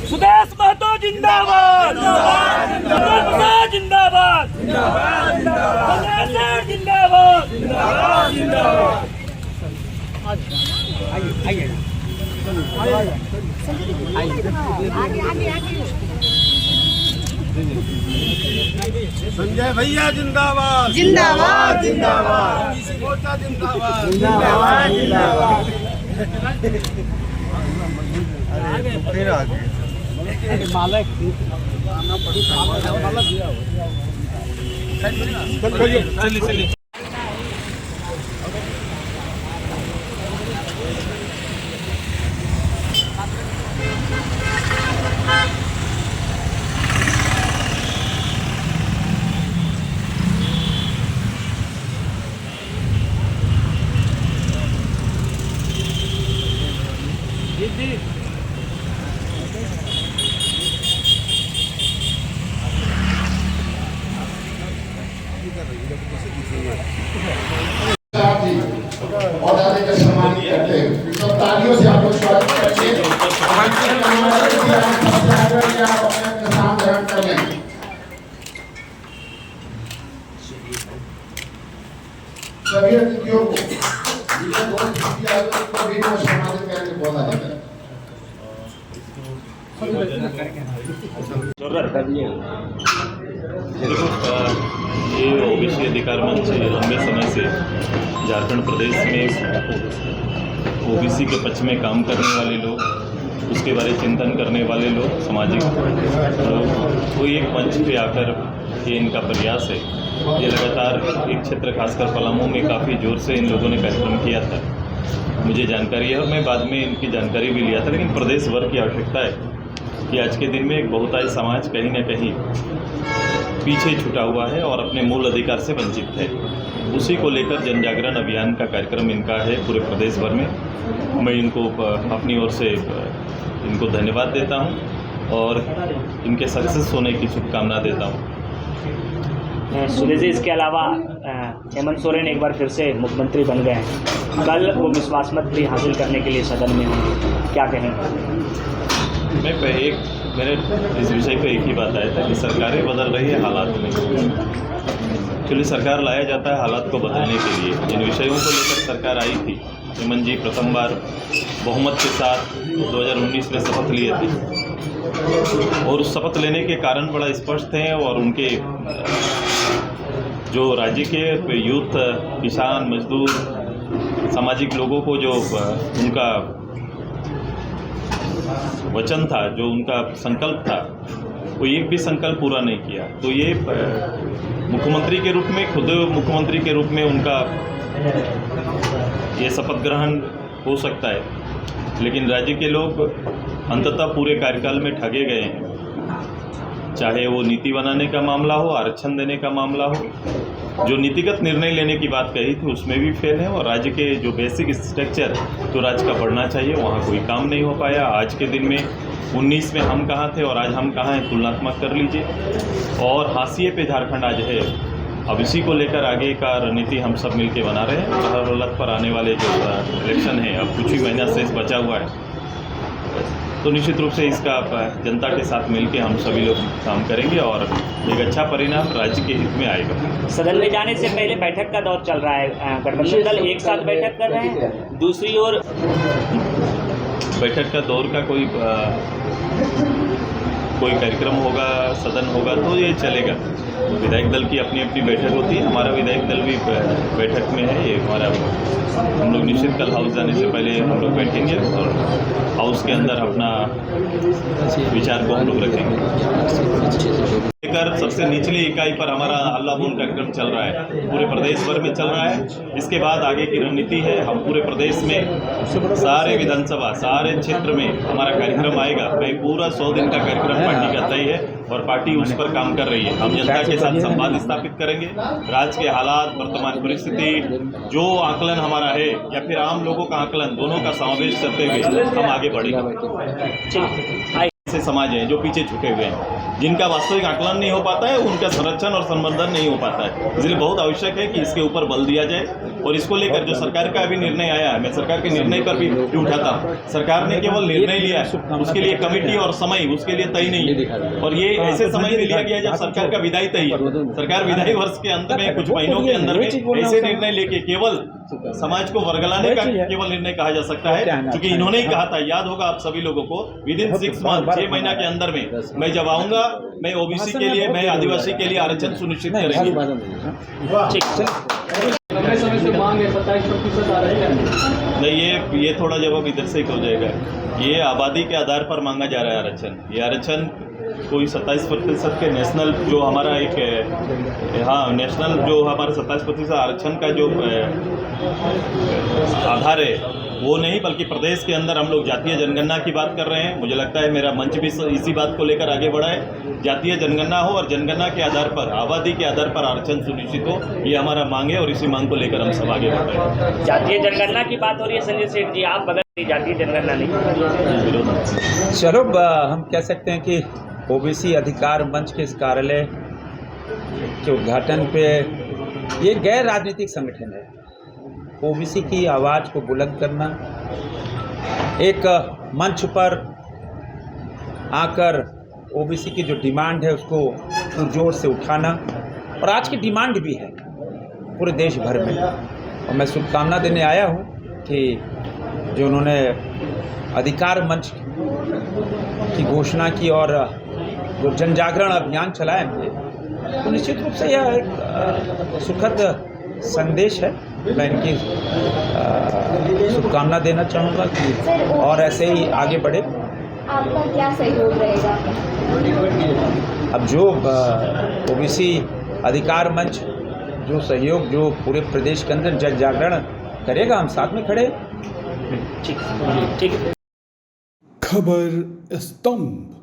सुदेश महतो जिंदाबाद, जिंदाबाद, जिंदाबाद, जिंदाबाद, जिंदाबाद। संजय भैया जिंदाबाद, जिंदाबाद, जिंदाबाद, मोर्चा जिंदाबाद, जिंदाबाद, जिंदाबाद। फिर आगे चलिए और दादा का सम्मान करते हैं। सब तालियों से आप लोग स्वागत करेंगे। नाम ग्रहण कर लें। सभी अतिथियों को भी सम्मानित करके बोला जाता है। ये ओबीसी अधिकार मंच लंबे समय से झारखंड प्रदेश में ओबीसी के पक्ष में काम करने वाले लोग, उसके बारे चिंतन करने वाले लोग, सामाजिक लोग, कोई एक मंच पे आकर ये इनका प्रयास है। ये लगातार एक क्षेत्र खासकर पलामू में काफ़ी जोर से इन लोगों ने कार्यक्रम किया था। मुझे जानकारी है और मैं बाद में इनकी जानकारी भी लिया था, लेकिन प्रदेश भर की आवश्यकता है कि आज के दिन में एक बहुतायत समाज कहीं न कहीं पीछे छूटा हुआ है और अपने मूल अधिकार से वंचित है। उसी को लेकर जन जागरण अभियान का कार्यक्रम इनका है पूरे प्रदेश भर में। मैं इनको अपनी ओर से इनको धन्यवाद देता हूं और इनके सक्सेस होने की शुभकामना देता हूं। सुदेश जी, इसके अलावा हेमंत सोरेन एक बार फिर से मुख्यमंत्री बन गए हैं। कल वो विश्वास मत भी हासिल करने के लिए सदन में होंगे, क्या कहेंगे? मैंने इस विषय पर एक ही बात आया था कि सरकारें बदल रही है हालात में। एक्चुअली सरकार लाया जाता है हालात को बदलने के लिए। जिन विषयों को लेकर सरकार आई थी, हेमंत जी प्रथम बार बहुमत के साथ 2019 में शपथ लिए थे और उस शपथ लेने के कारण बड़ा स्पष्ट हैं और उनके जो राज्य के यूथ, किसान, मजदूर, सामाजिक लोगों को जो उनका वचन था, जो उनका संकल्प था, वो एक भी संकल्प पूरा नहीं किया। तो ये मुख्यमंत्री के रूप में, खुद मुख्यमंत्री के रूप में उनका ये शपथ ग्रहण हो सकता है, लेकिन राज्य के लोग अंततः पूरे कार्यकाल में ठगे गए हैं। चाहे वो नीति बनाने का मामला हो, आरक्षण देने का मामला हो, जो नीतिगत निर्णय लेने की बात कही थी उसमें भी फेल है और राज्य के जो बेसिक स्ट्रक्चर जो राज्य का बढ़ना चाहिए वहाँ कोई काम नहीं हो पाया। आज के दिन में 19 में हम कहाँ थे और आज हम कहाँ हैं, तुलनात्मक कर लीजिए। और हाशिए पे झारखंड आज है। अब इसी को लेकर आगे का रणनीति हम सब मिलकर बना रहे हैं। हर हालत पर आने वाले जो इलेक्शन है, अब कुछ ही महीना शेष बचा हुआ है, तो निश्चित रूप से इसका जनता के साथ मिलकर हम सभी लोग काम करेंगे और एक अच्छा परिणाम राज्य के हित में आएगा। सदन में जाने से पहले बैठक का दौर चल रहा है। गठबंधन दल एक साथ बैठक कर रहे हैं, दूसरी ओर बैठक का दौर का कोई कार्यक्रम होगा, सदन होगा तो ये चलेगा। विधायक दल की अपनी अपनी बैठक होती है। हमारा विधायक दल भी बैठक में है। ये हमारा हम लोग निश्चित कल हाउस जाने से पहले हम लोग बैठेंगे और हाउस के अंदर अपना विचार को हम लोग रखेंगे। लेकर सबसे निचली इकाई पर हमारा अल्लाहबून कार्यक्रम चल रहा है, पूरे प्रदेश भर में चल रहा है। इसके बाद आगे की रणनीति है, हम पूरे प्रदेश में सारे विधानसभा, सारे क्षेत्र में हमारा कार्यक्रम आएगा। भाई पूरा 100 दिन का कार्यक्रम पार्टी का तय है और पार्टी उस पर काम कर रही है। हम जनता के साथ संवाद स्थापित करेंगे। राज्य के हालात, वर्तमान परिस्थिति, जो आकलन हमारा है या फिर आम लोगों का आकलन, दोनों का समावेश करते हुए हम आगे बढ़ेंगे। ऐसे समाज हैं जो पीछे छूटे हुए हैं, जिनका वास्तविक आकलन नहीं हो पाता है, उनका संरक्षण और संवर्धन नहीं हो पाता है। इसलिए बहुत आवश्यक है कि इसके ऊपर बल दिया जाए। और इसको लेकर जो सरकार का अभी निर्णय आया है, मैं सरकार के निर्णय पर भी उठाता हूँ। सरकार ने केवल निर्णय लिया है, उसके लिए कमेटी और समय उसके लिए तय नहीं है। और ये ऐसे समय में लिया गया जब सरकार का विदाई तय है। सरकार विदाई वर्ष के अंत में कुछ महीनों के अंदर में ऐसे निर्णय लेके केवल समाज को वर्गलाने का केवल निर्णय कहा जा सकता है, क्योंकि इन्होंने ही कहा था, याद होगा आप सभी लोगों को, विदिन 6 मंथ 6 महीना के अंदर में मैं जब आऊंगा, मैं ओबीसी के लिए, मैं आदिवासी के लिए आरक्षण सुनिश्चित करेंगे। नहीं, ये थोड़ा जवाब इधर से हो जाएगा। ये आबादी के आधार पर मांगा जा रहा है आरक्षण। ये आरक्षण कोई 27% के नेशनल जो हमारा एक नेशनल जो हमारा 27% आरक्षण का जो आधार है वो नहीं, बल्कि प्रदेश के अंदर हम लोग जातीय जनगणना की बात कर रहे हैं। मुझे लगता है मेरा मंच भी इसी बात को लेकर आगे बढ़ा है। जातीय जनगणना हो और जनगणना के आधार पर, आबादी के आधार पर आरक्षण सुनिश्चित हो, ये हमारा मांग है और इसी मांग को लेकर हम सब आगे बढ़ रहे हैं। जातीय जनगणना की बात हो रही है संजय सेठ जी, आप बदल जातीय जनगणना नहीं। चलो हम कह सकते हैं कि ओबीसी अधिकार मंच के इस कार्यालय के उद्घाटन पे ये गैर राजनीतिक संगठन है। ओबीसी की आवाज़ को बुलंद करना, एक मंच पर आकर ओबीसी की जो डिमांड है उसको पुरजोर से उठाना, और आज की डिमांड भी है पूरे देश भर में। और मैं शुभकामना देने आया हूँ कि जो उन्होंने अधिकार मंच की घोषणा की और जो जन जागरण अभियान चलाया है, तो निश्चित रूप से यह एक सुखद संदेश है। मैं इनकी शुभकामना देना चाहूँगा कि और ऐसे ही आगे बढ़े। आपका क्या सहयोग रहेगा? अब जो ओबीसी अधिकार मंच जो सहयोग जो पूरे प्रदेश के अंदर जन जागरण करेगा, हम साथ में खड़े। ठीक। खबर स्तंभ।